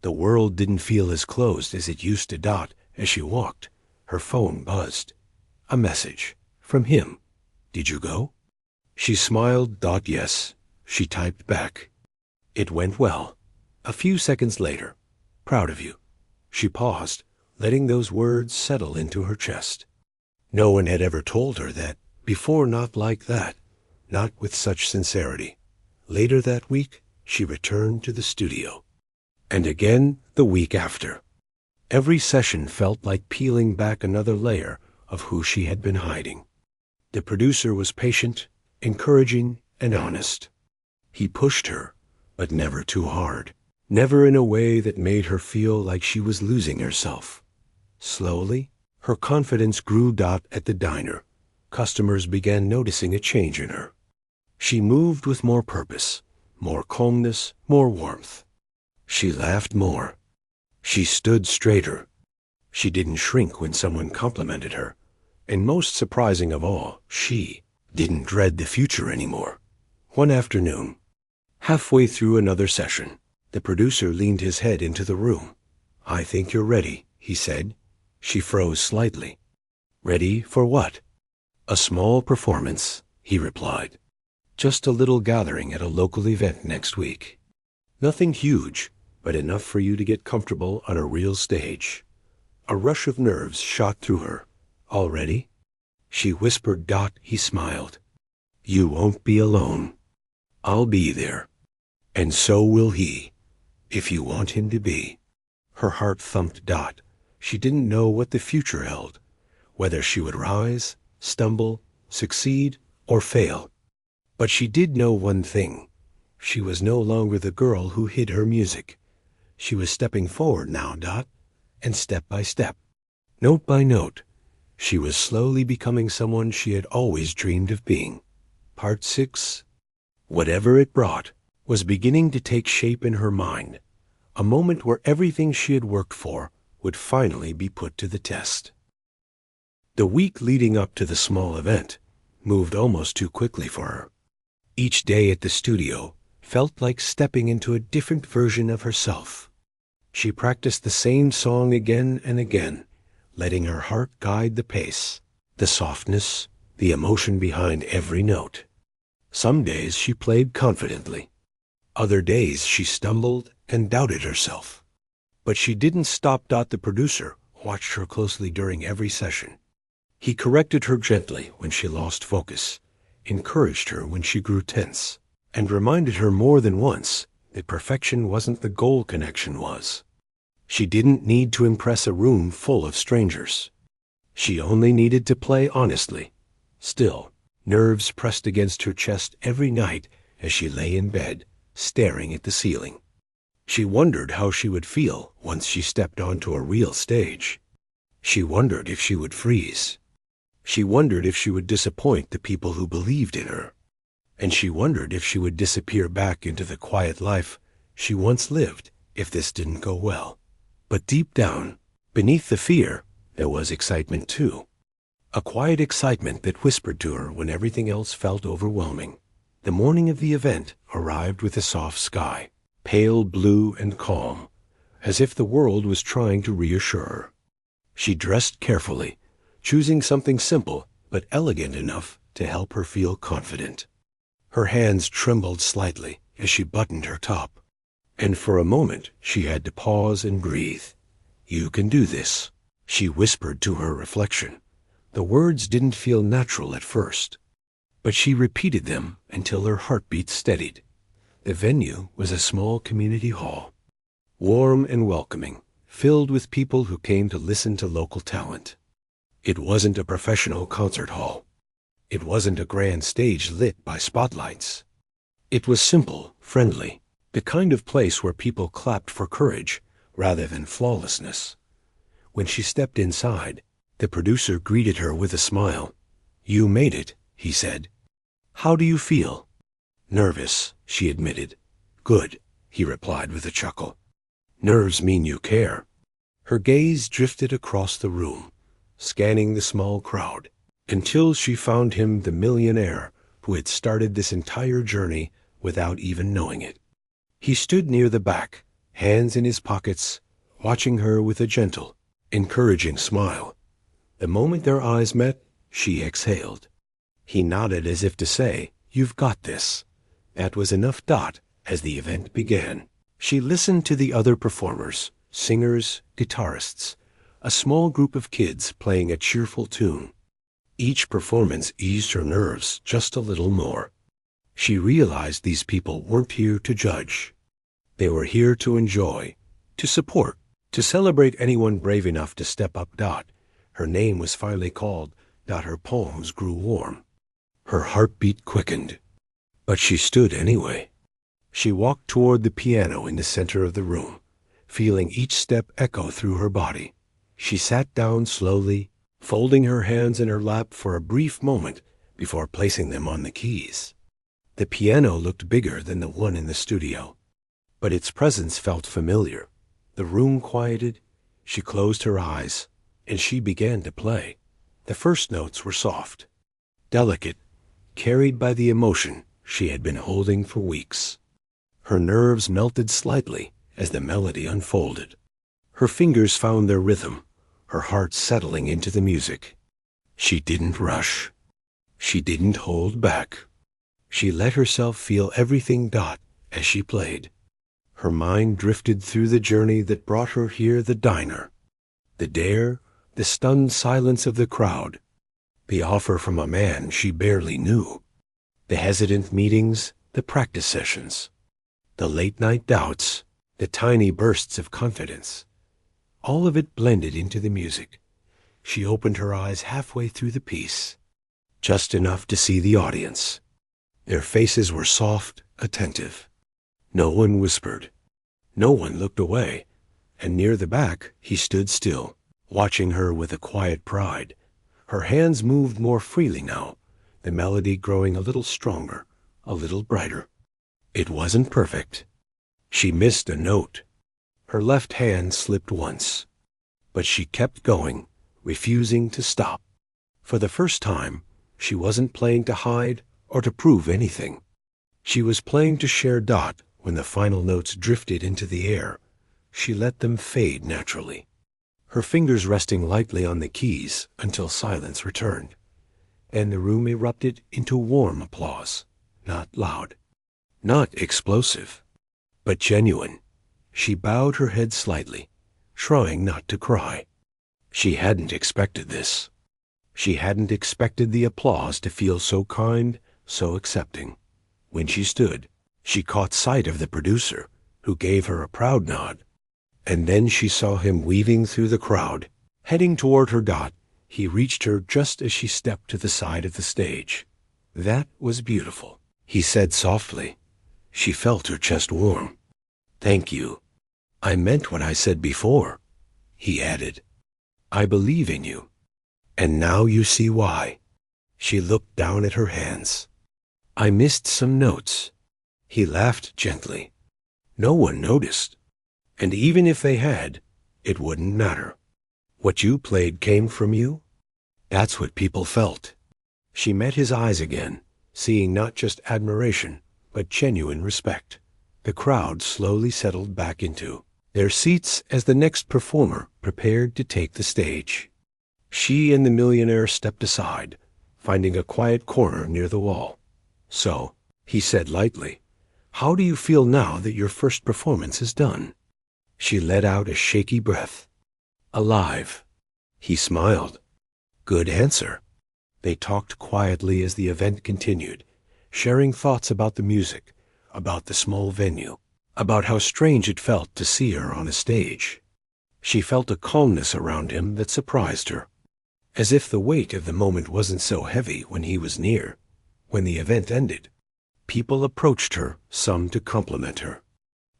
The world didn't feel as closed as it used to. As she walked, her phone buzzed. A message. From him. "Did you go?" She smiled. "Yes," she typed back. "It went well." A few seconds later. "Proud of you." She paused, letting those words settle into her chest. No one had ever told her that before, not like that, not with such sincerity. Later that week, she returned to the studio. And again the week after. Every session felt like peeling back another layer of who she had been hiding. The producer was patient, encouraging, and honest. He pushed her, but never too hard. Never in a way that made her feel like she was losing herself. Slowly, her confidence grew. At the diner, customers began noticing a change in her. She moved with more purpose, more calmness, more warmth. She laughed more. She stood straighter. She didn't shrink when someone complimented her. And most surprising of all, she didn't dread the future anymore. One afternoon, halfway through another session, the producer leaned his head into the room. "I think you're ready," he said. She froze slightly. "Ready for what?" "A small performance," he replied. "Just a little gathering at a local event next week. Nothing huge, but enough for you to get comfortable on a real stage." A rush of nerves shot through her. "All ready?" She whispered. He smiled. "You won't be alone. I'll be there. And so will he, if you want him to be." Her heart thumped. She didn't know what the future held, whether she would rise, stumble, succeed, or fail. But she did know one thing. She was no longer the girl who hid her music. She was stepping forward now. And step by step, note by note, she was slowly becoming someone she had always dreamed of being. Part 6. Whatever it brought was beginning to take shape in her mind, a moment where everything she had worked for would finally be put to the test. The week leading up to the small event moved almost too quickly for her. Each day at the studio felt like stepping into a different version of herself. She practiced the same song again and again, letting her heart guide the pace, the softness, the emotion behind every note. Some days she played confidently. Other days she stumbled and doubted herself. But she didn't stop. The producer watched her closely during every session. He corrected her gently when she lost focus, encouraged her when she grew tense, and reminded her more than once that perfection wasn't the goal, connection was. She didn't need to impress a room full of strangers. She only needed to play honestly. Still, nerves pressed against her chest every night as she lay in bed, staring at the ceiling. She wondered how she would feel once she stepped onto a real stage. She wondered if she would freeze. She wondered if she would disappoint the people who believed in her. And she wondered if she would disappear back into the quiet life she once lived if this didn't go well. But deep down, beneath the fear, there was excitement too. A quiet excitement that whispered to her when everything else felt overwhelming. The morning of the event arrived with a soft sky, pale blue and calm, as if the world was trying to reassure her. She dressed carefully, choosing something simple but elegant enough to help her feel confident. Her hands trembled slightly as she buttoned her top, and for a moment she had to pause and breathe. "You can do this," she whispered to her reflection. The words didn't feel natural at first, but she repeated them until her heartbeat steadied. The venue was a small community hall, warm and welcoming, filled with people who came to listen to local talent. It wasn't a professional concert hall. It wasn't a grand stage lit by spotlights. It was simple, friendly, the kind of place where people clapped for courage rather than flawlessness. When she stepped inside, the producer greeted her with a smile. "You made it," he said. "How do you feel?" "Nervous," she admitted. "Good," he replied with a chuckle. "Nerves mean you care." Her gaze drifted across the room, scanning the small crowd, until she found him, the millionaire who had started this entire journey without even knowing it. He stood near the back, hands in his pockets, watching her with a gentle, encouraging smile. The moment their eyes met, she exhaled. He nodded as if to say, "You've got this." That was enough. As the event began, she listened to the other performers, singers, guitarists, a small group of kids playing a cheerful tune. Each performance eased her nerves just a little more. She realized these people weren't here to judge. They were here to enjoy, to support, to celebrate anyone brave enough to step up. Her name was finally called. Her palms grew warm. Her heartbeat quickened. But she stood anyway. She walked toward the piano in the center of the room, feeling each step echo through her body. She sat down slowly, folding her hands in her lap for a brief moment before placing them on the keys. The piano looked bigger than the one in the studio, but its presence felt familiar. The room quieted, she closed her eyes, and she began to play. The first notes were soft, delicate, carried by the emotion she had been holding for weeks. Her nerves melted slightly as the melody unfolded. Her fingers found their rhythm, her heart settling into the music. She didn't rush. She didn't hold back. She let herself feel everything. As she played, her mind drifted through the journey that brought her here, the diner, the dare, the stunned silence of the crowd, the offer from a man she barely knew, the hesitant meetings, the practice sessions, the late-night doubts, the tiny bursts of confidence. All of it blended into the music. She opened her eyes halfway through the piece, just enough to see the audience. Their faces were soft, attentive. No one whispered. No one looked away. And near the back, he stood still, watching her with a quiet pride. Her hands moved more freely now, the melody growing a little stronger, a little brighter. It wasn't perfect. She missed a note. Her left hand slipped once. But she kept going, refusing to stop. For the first time, she wasn't playing to hide or to prove anything. She was playing to share. When the final notes drifted into the air, she let them fade naturally, her fingers resting lightly on the keys until silence returned, and the room erupted into warm applause, not loud, not explosive, but genuine. She bowed her head slightly, trying not to cry. She hadn't expected this. She hadn't expected the applause to feel so kind, so accepting. When she stood, she caught sight of the producer, who gave her a proud nod. And then she saw him weaving through the crowd, heading toward her. He reached her just as she stepped to the side of the stage. "That was beautiful," he said softly. She felt her chest warm. "Thank you. I meant what I said before," he added. "I believe in you. And now you see why." She looked down at her hands. "I missed some notes." He laughed gently. "No one noticed. And even if they had, it wouldn't matter. What you played came from you. That's what people felt." She met his eyes again, seeing not just admiration, but genuine respect. The crowd slowly settled back into their seats as the next performer prepared to take the stage. She and the millionaire stepped aside, finding a quiet corner near the wall. "So," he said lightly, "how do you feel now that your first performance is done?" She let out a shaky breath. "Alive." He smiled. "Good answer." They talked quietly as the event continued, sharing thoughts about the music, about the small venue, about how strange it felt to see her on a stage. She felt a calmness around him that surprised her, as if the weight of the moment wasn't so heavy when he was near. When the event ended, people approached her, some to compliment her,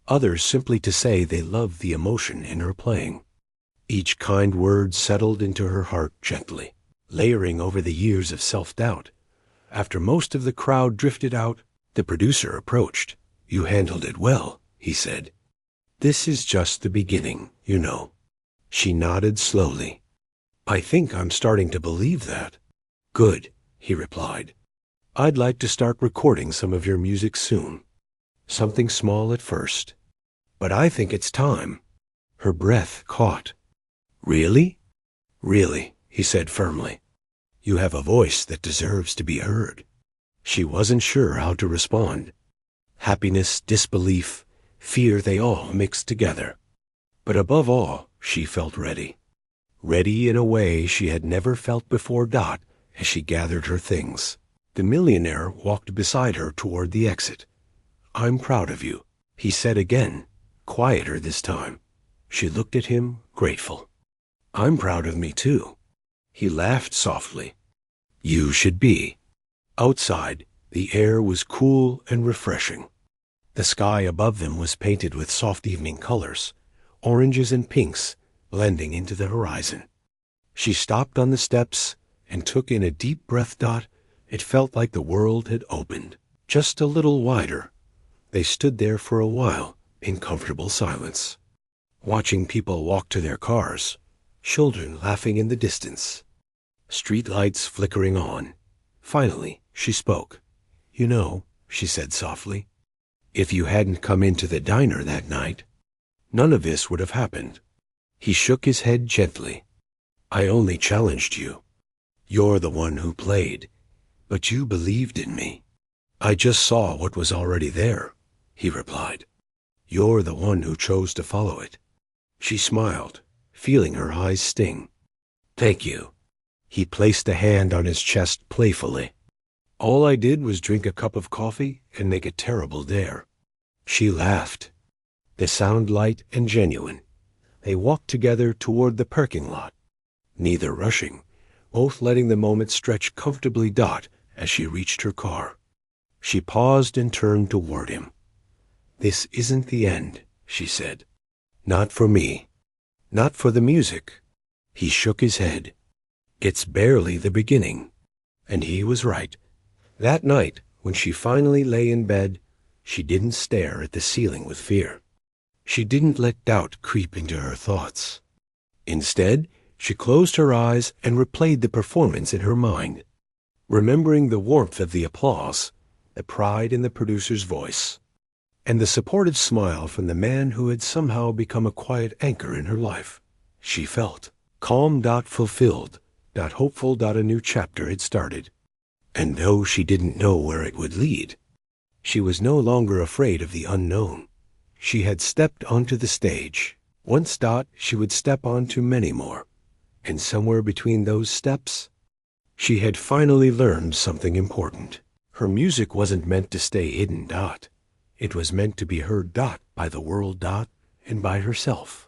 others simply to say they loved the emotion in her playing. Each kind word settled into her heart gently, layering over the years of self-doubt. After most of the crowd drifted out, the producer approached. "You handled it well," he said. "This is just the beginning, you know." She nodded slowly. "I think I'm starting to believe that." "Good," he replied. "I'd like to start recording some of your music soon. Something small at first. But I think it's time." Her breath caught. "Really?" "Really," he said firmly. "You have a voice that deserves to be heard." She wasn't sure how to respond. Happiness, disbelief, fear, they all mixed together. But above all, she felt ready. Ready in a way she had never felt before. As she gathered her things, the millionaire walked beside her toward the exit. "I'm proud of you," he said again, quieter this time. She looked at him, grateful. "I'm proud of me too." He laughed softly. "You should be." Outside, the air was cool and refreshing. The sky above them was painted with soft evening colors, oranges and pinks blending into the horizon. She stopped on the steps and took in a deep breath. It felt like the world had opened, just a little wider. They stood there for a while in comfortable silence, watching people walk to their cars, children laughing in the distance, street lights flickering on. Finally, she spoke. "You know," she said softly, "if you hadn't come into the diner that night, none of this would have happened." He shook his head gently. "I only challenged you. You're the one who played, but you believed in me." "I just saw what was already there," he replied. "You're the one who chose to follow it." She smiled, feeling her eyes sting. "Thank you." He placed a hand on his chest playfully. "All I did was drink a cup of coffee and make a terrible dare." She laughed. The sound light and genuine. They walked together toward the parking lot, neither rushing, both letting the moment stretch comfortably. As she reached her car, she paused and turned toward him. "This isn't the end," she said. "Not for me. Not for the music." He shook his head. "It's barely the beginning." And he was right. That night, when she finally lay in bed, she didn't stare at the ceiling with fear. She didn't let doubt creep into her thoughts. Instead, She closed her eyes and replayed the performance in her mind, remembering the warmth of the applause, the pride in the producer's voice, and the supportive smile from the man who had somehow become a quiet anchor in her life. She felt calm, fulfilled, hopeful. A new chapter had started. And though she didn't know where it would lead, she was no longer afraid of the unknown. She had stepped onto the stage. Once she would step onto many more. And somewhere between those steps, she had finally learned something important. Her music wasn't meant to stay hidden. It was meant to be heard by the world and by herself.